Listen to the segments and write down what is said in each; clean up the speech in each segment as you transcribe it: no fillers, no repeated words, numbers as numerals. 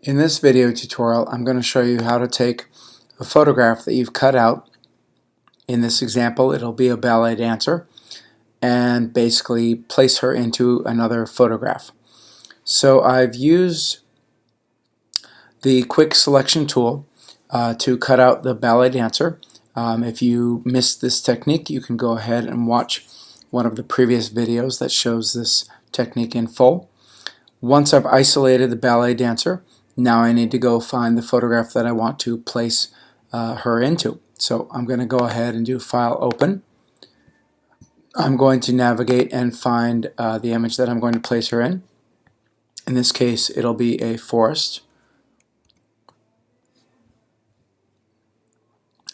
In this video tutorial, I'm going to show you how to take a photograph that you've cut out. In this example, it'll be a ballet dancer, and basically place her into another photograph. So I've used the quick selection tool to cut out the ballet dancer. If you missed this technique, you can go ahead and watch one of the previous videos that shows this technique in full. Once I've isolated the ballet dancer, now I need to go find the photograph that I want to place her into. So I'm going to go ahead and do File Open. I'm going to navigate and find the image that I'm going to place her in. In this case, it'll be a forest.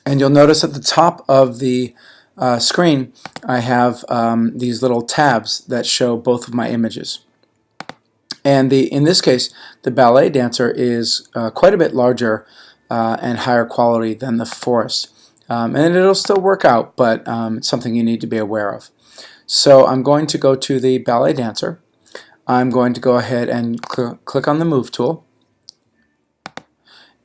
And you'll notice at the top of the screen I have these little tabs that show both of my images. And in this case, the ballet dancer is quite a bit larger and higher quality than the forest. And it'll still work out, but it's something you need to be aware of. So I'm going to go to the ballet dancer. I'm going to go ahead and click on the Move tool.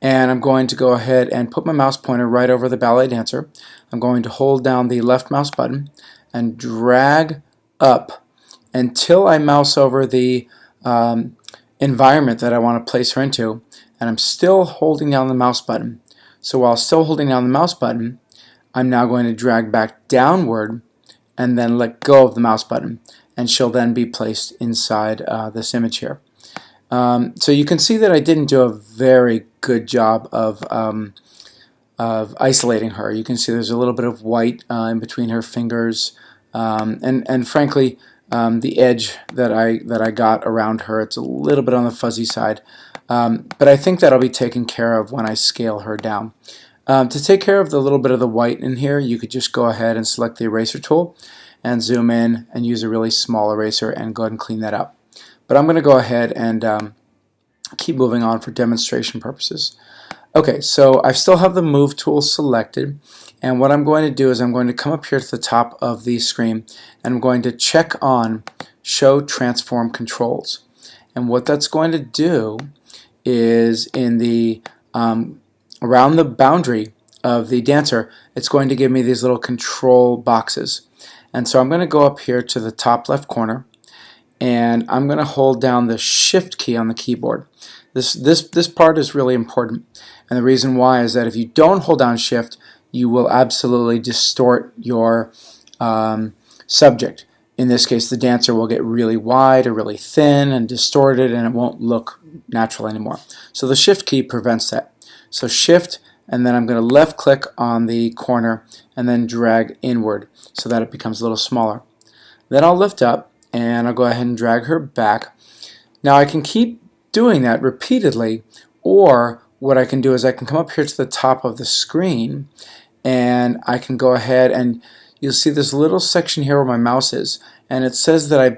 And I'm going to go ahead and put my mouse pointer right over the ballet dancer. I'm going to hold down the left mouse button and drag up until I mouse over the environment that I want to place her into, and I'm still holding down the mouse button. So while still holding down the mouse button, I'm now going to drag back downward and then let go of the mouse button, and she'll then be placed inside this image here. So you can see that I didn't do a very good job of isolating her. You can see there's a little bit of white in between her fingers, and frankly, the edge that I got around her, it's a little bit on the fuzzy side, but I think that'll be taken care of when I scale her down. To take care of the little bit of the white in here, you could just go ahead and select the eraser tool and zoom in and use a really small eraser and go ahead and clean that up. But I'm going to go ahead and keep moving on for demonstration purposes. Okay, so I still have the Move tool selected, and what I'm going to do is I'm going to come up here to the top of the screen and I'm going to check on Show Transform Controls. And what that's going to do is in the around the boundary of the dancer, it's going to give me these little control boxes. And so I'm going to go up here to the top left corner, and I'm going to hold down the Shift key on the keyboard. This part is really important, and the reason why is that if you don't hold down Shift, you will absolutely distort your subject. In this case, the dancer will get really wide or really thin and distorted, and it won't look natural anymore. So the Shift key prevents that. So Shift, and then I'm going to left click on the corner and then drag inward so that it becomes a little smaller. Then I'll lift up and I'll go ahead and drag her back. Now I can keep doing that repeatedly, or what I can do is I can come up here to the top of the screen and I can go ahead and you'll see this little section here where my mouse is, and it says that I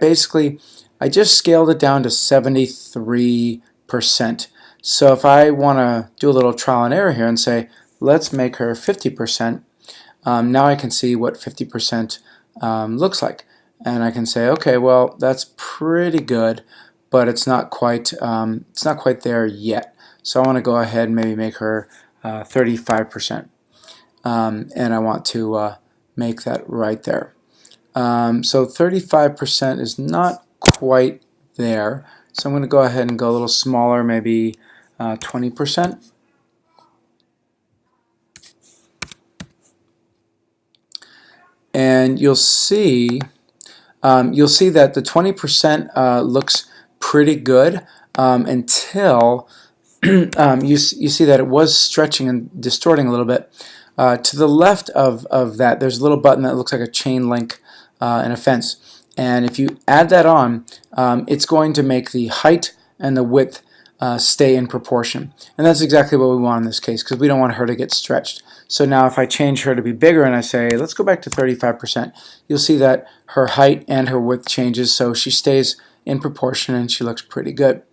just scaled it down to 73%. So if I want to do a little trial and error here and say let's make her 50%, now I can see what 50% looks like. And I can say, okay, well, that's pretty good, but it's not quite there yet. So I want to go ahead and maybe make her 35%, and I want to make that right there. So 35% is not quite there. So I'm going to go ahead and go a little smaller, maybe 20%. And you'll see that the 20% looks pretty good until you see that it was stretching and distorting a little bit. To the left of that, there's a little button that looks like a chain link in a fence. And if you add that on, it's going to make the height and the width stay in proportion. And that's exactly what we want in this case, because we don't want her to get stretched. So now if I change her to be bigger and I say let's go back to 35%, you'll see that her height and her width changes, so she stays in proportion and she looks pretty good.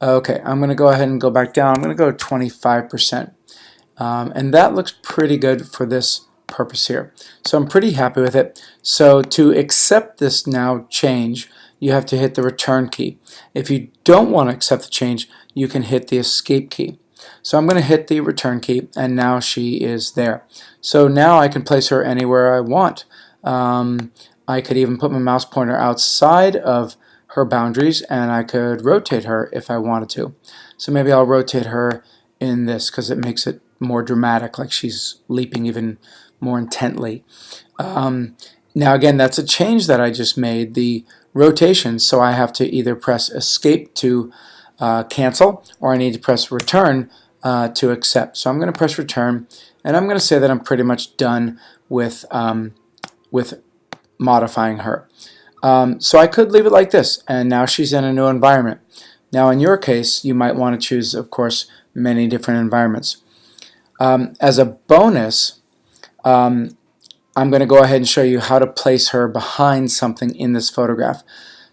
Okay, I'm going to go ahead and go back down. I'm going to go to 25%. And that looks pretty good for this purpose here. So I'm pretty happy with it. So to accept this now change, you have to hit the return key. If you don't want to accept the change, you can hit the escape key. So I'm going to hit the return key, and now she is there. So now I can place her anywhere I want. I could even put my mouse pointer outside of her boundaries, and I could rotate her if I wanted to. So maybe I'll rotate her in this because it makes it more dramatic, like she's leaping even more intently. Now again, that's a change that I just made, the rotation, so I have to either press escape to cancel, or I need to press return to accept. So I'm going to press return, and I'm going to say that I'm pretty much done with modifying her. So I could leave it like this, and now she's in a new environment. Now in your case, you might want to choose, of course, many different environments. As a bonus, I'm going to go ahead and show you how to place her behind something in this photograph.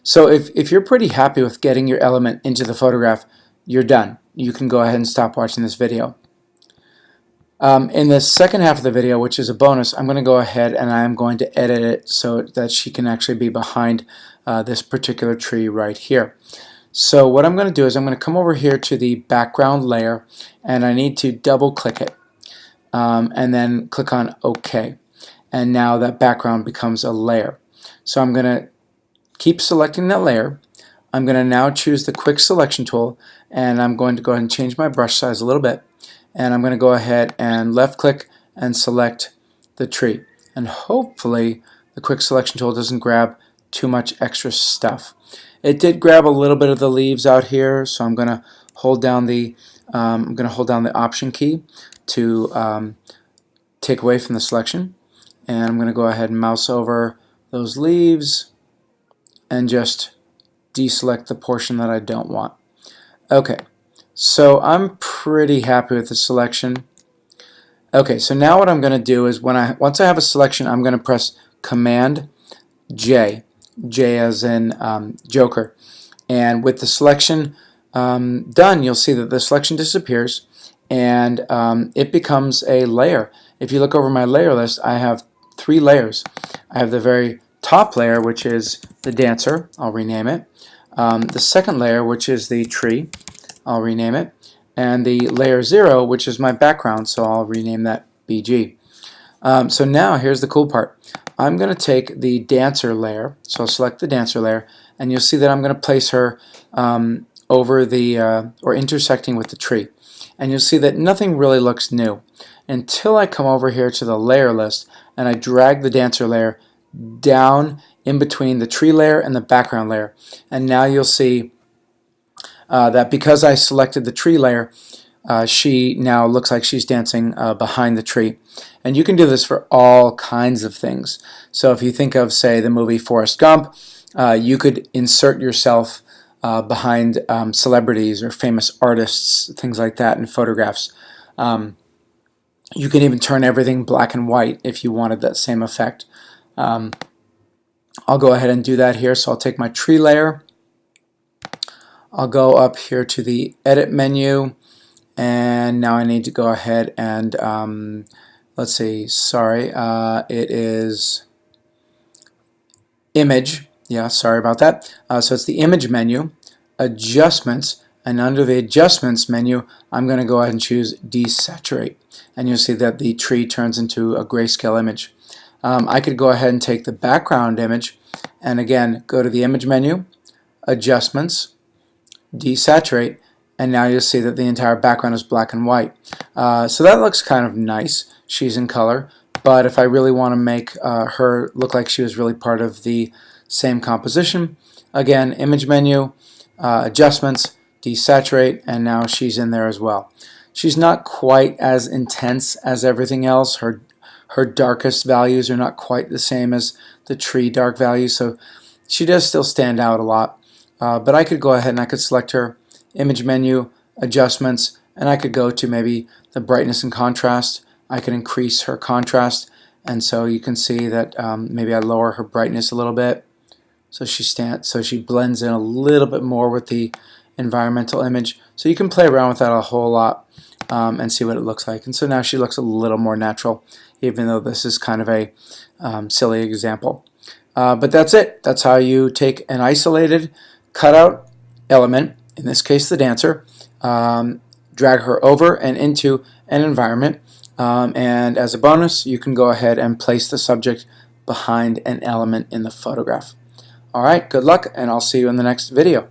So if you're pretty happy with getting your element into the photograph, you're done. You can go ahead and stop watching this video. In the second half of the video, which is a bonus, I'm going to go ahead and I'm going to edit it so that she can actually be behind this particular tree right here. So what I'm going to do is I'm going to come over here to the background layer, and I need to double click it and then click on OK. And now that background becomes a layer. So I'm going to keep selecting that layer. I'm going to now choose the quick selection tool, and I'm going to go ahead and change my brush size a little bit, and I'm going to go ahead and left click and select the tree, and hopefully the quick selection tool doesn't grab too much extra stuff. It did grab a little bit of the leaves out here, so I'm going to hold down the option key to take away from the selection, and I'm going to go ahead and mouse over those leaves and just deselect the portion that I don't want. Okay, so I'm pretty happy with the selection. Okay, so now what I'm going to do is once I have a selection, I'm going to press Command J, J as in Joker, and with the selection done, you'll see that the selection disappears and it becomes a layer. If you look over my layer list, I have 3 layers. I have the very top layer, which is the dancer. I'll rename it. The second layer, which is the tree. I'll rename it. And the layer 0, which is my background, so I'll rename that BG. So now here's the cool part. I'm going to take the dancer layer, so I'll select the dancer layer, and you'll see that I'm going to place her over the or intersecting with the tree. And you'll see that nothing really looks new until I come over here to the layer list and I drag the dancer layer down in between the tree layer and the background layer. And now you'll see that because I selected the tree layer, she now looks like she's dancing behind the tree. And you can do this for all kinds of things. So if you think of, say, the movie Forrest Gump, you could insert yourself behind celebrities or famous artists, things like that, in photographs. You can even turn everything black and white if you wanted that same effect. I'll go ahead and do that here. So I'll take my tree layer. I'll go up here to the edit menu, and now I need to go ahead and let's see, sorry, it is image. Yeah, sorry about that. So it's the image menu, adjustments, and under the adjustments menu I'm going to go ahead and choose desaturate, and you'll see that the tree turns into a grayscale image. I could go ahead and take the background image and again go to the image menu, adjustments, desaturate, and now you'll see that the entire background is black and white. So that looks kind of nice. She's in color, but if I really want to make her look like she was really part of the same composition, again, image menu, adjustments, desaturate, and now she's in there as well. She's not quite as intense as everything else. Her darkest values are not quite the same as the tree dark values, so she does still stand out a lot. But I could go ahead and I could select her, image menu, adjustments, and I could go to maybe the brightness and contrast. I could increase her contrast, and so you can see that maybe I lower her brightness a little bit, so she blends in a little bit more with the environmental image. So you can play around with that a whole lot and see what it looks like. And so now she looks a little more natural, even though this is kind of a silly example. But that's it. That's how you take an isolated cutout element, in this case the dancer, drag her over and into an environment, and as a bonus you can go ahead and place the subject behind an element in the photograph. Alright, good luck, and I'll see you in the next video.